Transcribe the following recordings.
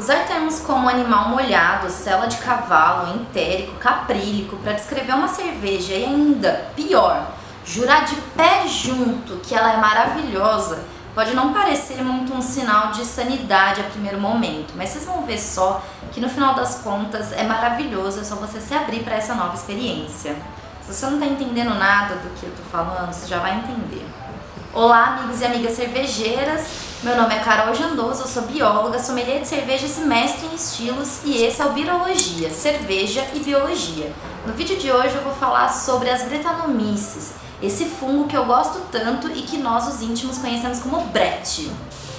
Apesar de termos como animal molhado, cela de cavalo, entérico, caprílico para descrever uma cerveja e ainda, pior, jurar de pé junto que ela é maravilhosa, pode não parecer muito um sinal de sanidade a primeiro momento, mas vocês vão ver só que no final das contas é maravilhoso, é só você se abrir para essa nova experiência. Se você não está entendendo nada do que eu estou falando, você já vai entender. Olá, amigos e amigas cervejeiras, meu nome é Carol Jandoso, eu sou bióloga, sommelier de cervejas e mestre em estilos e esse é o Birologia, Cerveja e Biologia. No vídeo de hoje eu vou falar sobre as Brettanomyces, esse fungo que eu gosto tanto e que nós os íntimos conhecemos como Brett.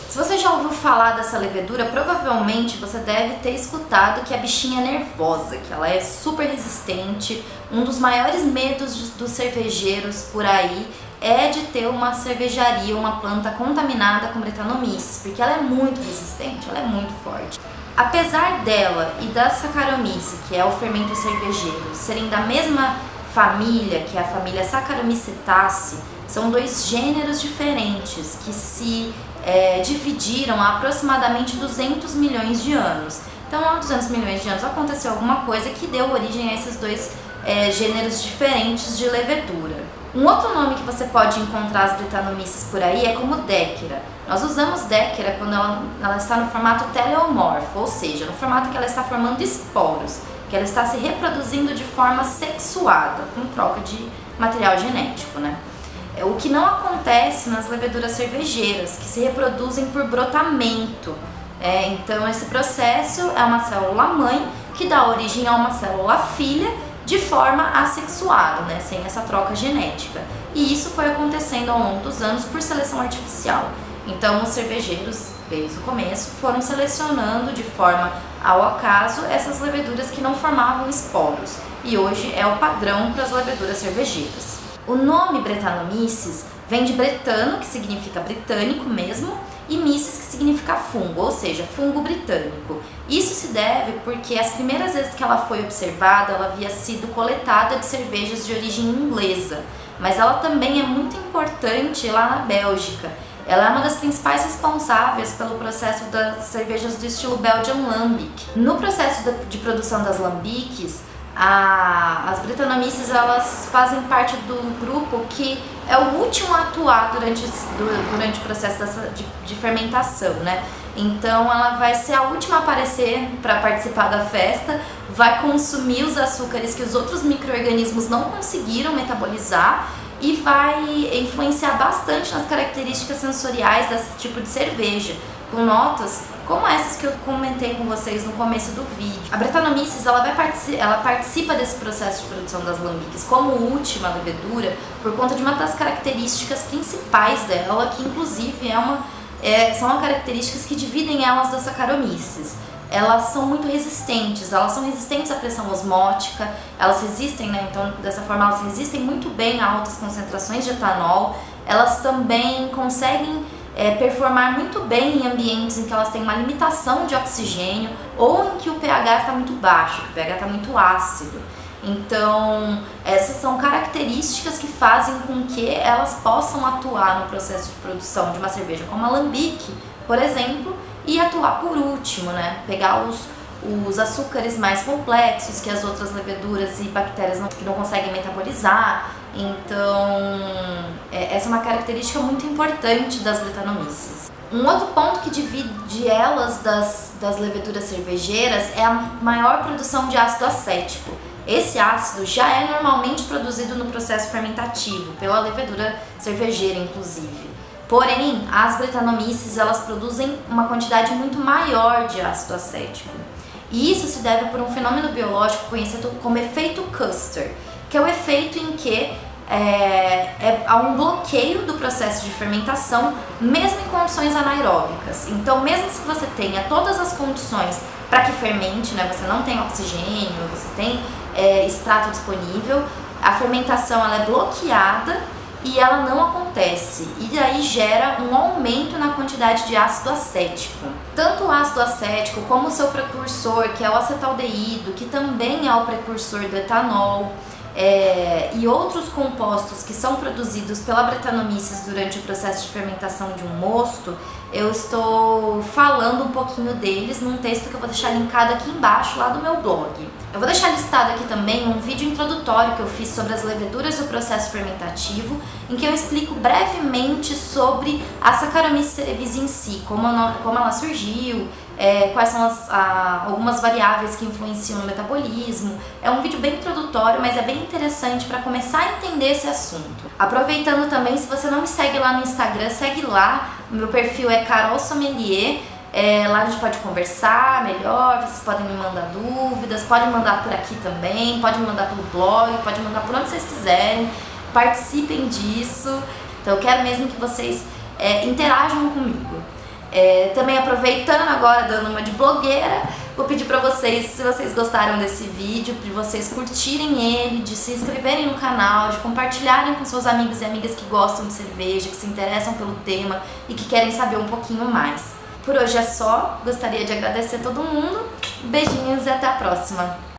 Se você já ouviu falar dessa levedura, provavelmente você deve ter escutado que a bichinha é nervosa, que ela é super resistente. Um dos maiores medos dos cervejeiros por aí é de ter uma cervejaria, uma planta contaminada com Brettanomyces, porque ela é muito resistente, ela é muito forte. Apesar dela e da Saccharomyces, que é o fermento cervejeiro, serem da mesma família, que é a família Saccharomycetaceae, são dois gêneros diferentes que se dividiram há aproximadamente 200 milhões de anos. Então, há 200 milhões de anos aconteceu alguma coisa que deu origem a esses dois gêneros diferentes de levedura. Um outro nome que você pode encontrar as Brettanomyces por aí é como Deckera. Nós usamos Deckera quando ela está no formato teleomorfo, ou seja, no formato que ela está formando esporos, que ela está se reproduzindo de forma sexuada, com troca de material genético, né? O que não acontece nas leveduras cervejeiras, que se reproduzem por brotamento. Então esse processo é uma célula-mãe que dá origem a uma célula-filha de forma assexuada, né, sem essa troca genética. E isso foi acontecendo ao longo dos anos por seleção artificial. Então os cervejeiros, desde o começo, foram selecionando de forma ao acaso essas leveduras que não formavam esporos. E hoje é o padrão para as leveduras cervejeiras. O nome Brettanomyces vem de bretano, que significa britânico mesmo, e myces, que significa fungo, ou seja, fungo britânico. Isso se deve porque as primeiras vezes que ela foi observada, ela havia sido coletada de cervejas de origem inglesa, mas ela também é muito importante lá na Bélgica. Ela é uma das principais responsáveis pelo processo das cervejas do estilo Belgian Lambic. No processo de produção das lambiques, as Brettanomyces elas fazem parte do grupo que é o último a atuar durante o processo de fermentação, né? Então ela vai ser a última a aparecer para participar da festa, vai consumir os açúcares que os outros micro-organismos não conseguiram metabolizar e vai influenciar bastante nas características sensoriais desse tipo de cerveja, com notas como essas que eu comentei com vocês no começo do vídeo. A Brettanomyces ela participa desse processo de produção das lambiques como última levedura por conta de uma das características principais dela, que inclusive são características que dividem elas das Saccharomyces. Elas são muito resistentes, elas são resistentes à pressão osmótica, elas resistem, né? Então dessa forma elas resistem muito bem a altas concentrações de etanol, elas também conseguem performar muito bem em ambientes em que elas têm uma limitação de oxigênio ou em que o pH está muito baixo, que o pH está muito ácido. Então, essas são características que fazem com que elas possam atuar no processo de produção de uma cerveja como a lambique, por exemplo, e atuar por último, né? Pegar os açúcares mais complexos que as outras leveduras e bactérias não conseguem metabolizar. Então, essa é uma característica muito importante das Brettanomyces. Um outro ponto que divide elas das leveduras cervejeiras é a maior produção de ácido acético. Esse ácido já é normalmente produzido no processo fermentativo, pela levedura cervejeira, inclusive. Porém, as Brettanomyces elas produzem uma quantidade muito maior de ácido acético. E isso se deve por um fenômeno biológico conhecido como efeito Custer, que é o efeito em que há um bloqueio do processo de fermentação, mesmo em condições anaeróbicas. Então, mesmo se você tenha todas as condições para que fermente, né, você não tem oxigênio, você tem extrato disponível, a fermentação ela é bloqueada e ela não acontece, e daí gera um aumento na quantidade de ácido acético. Tanto o ácido acético como o seu precursor, que é o acetaldeído, que também é o precursor do etanol, e outros compostos que são produzidos pela Brettanomyces durante o processo de fermentação de um mosto, eu estou falando um pouquinho deles num texto que eu vou deixar linkado aqui embaixo lá do meu blog. Eu vou deixar listado aqui também um vídeo introdutório que eu fiz sobre as leveduras do processo fermentativo, em que eu explico brevemente sobre a Saccharomyces cerevisiae em si, como ela surgiu, quais são algumas variáveis que influenciam no metabolismo. É um vídeo bem introdutório, mas é bem interessante para começar a entender esse assunto. Aproveitando também, se você não me segue lá no Instagram, segue lá. Meu perfil é Carol Sommelier. Lá a gente pode conversar melhor, vocês podem me mandar dúvidas, podem mandar por aqui também, podem mandar pelo blog, podem mandar por onde vocês quiserem, participem disso. Então eu quero mesmo que vocês interajam comigo. Também aproveitando agora, dando uma de blogueira, vou pedir pra vocês, se vocês gostaram desse vídeo, de vocês curtirem ele, de se inscreverem no canal, de compartilharem com seus amigos e amigas que gostam de cerveja, que se interessam pelo tema e que querem saber um pouquinho mais. Por hoje é só, gostaria de agradecer a todo mundo, beijinhos e até a próxima!